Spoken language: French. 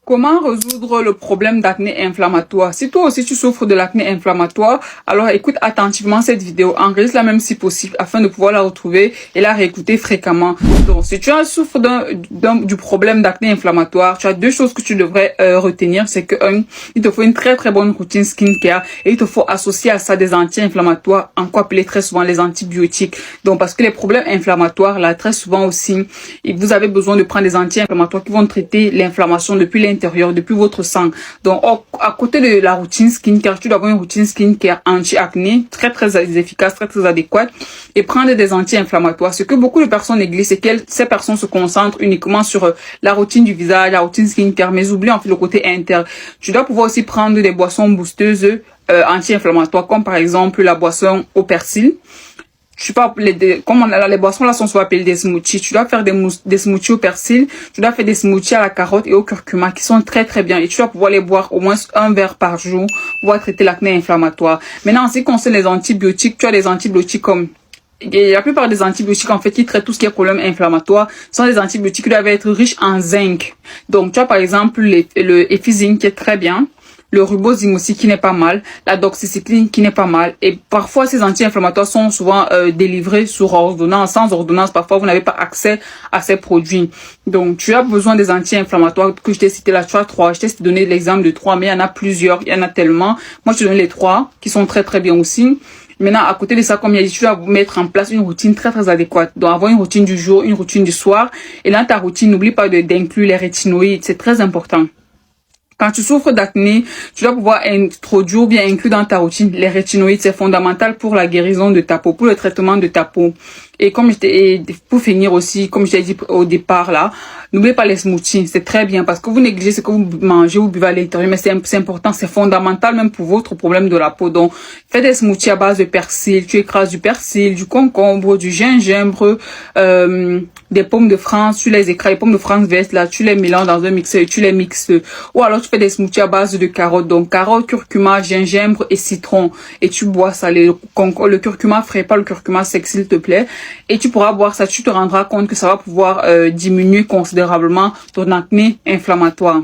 Comment résoudre le problème d'acné inflammatoire? Si toi aussi tu souffres de l'acné inflammatoire, alors écoute attentivement cette vidéo, enregistre-la même si possible afin de pouvoir la retrouver et la réécouter fréquemment. Donc si tu souffres du problème d'acné inflammatoire, tu as deux choses que tu devrais retenir. C'est que il te faut une très bonne routine skincare et il te faut associer à ça des anti-inflammatoires, encore appelés très souvent les antibiotiques. Donc parce que les problèmes inflammatoires là, très souvent aussi, vous avez besoin de prendre des anti-inflammatoires qui vont traiter l'inflammation depuis l'intérieur, depuis votre sang. Donc à côté de la routine skincare, tu dois avoir une routine skincare anti-acné très efficace, très adéquate, et prendre des anti-inflammatoires. Ce que beaucoup de personnes négligent, c'est que ces personnes se concentrent uniquement sur la routine du visage, la routine skincare, mais oublient en fait le côté interne. Tu dois pouvoir aussi prendre des boissons boosteuses anti-inflammatoires, comme par exemple la boisson au persil. Je sais pas, comme les boissons là sont souvent appelées des smoothies. Tu dois faire des smoothies au persil, tu dois faire des smoothies à la carotte et au curcuma qui sont très bien. Et tu dois pouvoir les boire au moins un verre par jour pour pouvoir traiter l'acné inflammatoire. Maintenant, en ce qui concerne les antibiotiques, tu as des antibiotiques comme... Et la plupart des antibiotiques en fait qui traitent tout ce qui est problème inflammatoire sont des antibiotiques qui doivent être riches en zinc. Donc tu as par exemple le Efizine qui est très bien, le Ribosine aussi qui n'est pas mal, la doxycycline qui n'est pas mal, et parfois ces anti-inflammatoires sont souvent délivrés sur ordonnance. Sans ordonnance, parfois vous n'avez pas accès à ces produits. Donc tu as besoin des anti-inflammatoires que je t'ai cité là, tu as 3, je t'ai donné l'exemple de 3, mais il y en a plusieurs, il y en a tellement. Moi je te donne les 3 qui sont très bien aussi. Maintenant, à côté de ça, comme il y a dit, tu dois mettre en place une routine très adéquate. Donc, avoir une routine du jour, une routine du soir. Et dans ta routine, n'oublie pas d'inclure les rétinoïdes. C'est très important. Quand tu souffres d'acné, tu dois pouvoir introduire ou bien inclure dans ta routine les rétinoïdes. C'est fondamental pour la guérison de ta peau, pour le traitement de ta peau. Et pour finir aussi, comme je t'ai dit au départ là, n'oubliez pas les smoothies. C'est très bien parce que vous négligez ce que vous mangez ou buvez à l'intérieur, mais c'est important, c'est fondamental même pour votre problème de la peau. Donc, fais des smoothies à base de persil. Tu écrases du persil, du concombre, du gingembre, des pommes de France. Tu les écrases, les pommes de France vertes là, tu les mélanges dans un mixeur et tu les mixes. Ou alors tu fais des smoothies à base de carottes. Donc, carottes, curcuma, gingembre et citron. Et tu bois ça. Le curcuma frais, pas le curcuma sec s'il te plaît. Et tu pourras boire ça, tu te rendras compte que ça va pouvoir diminuer considérablement ton acné inflammatoire.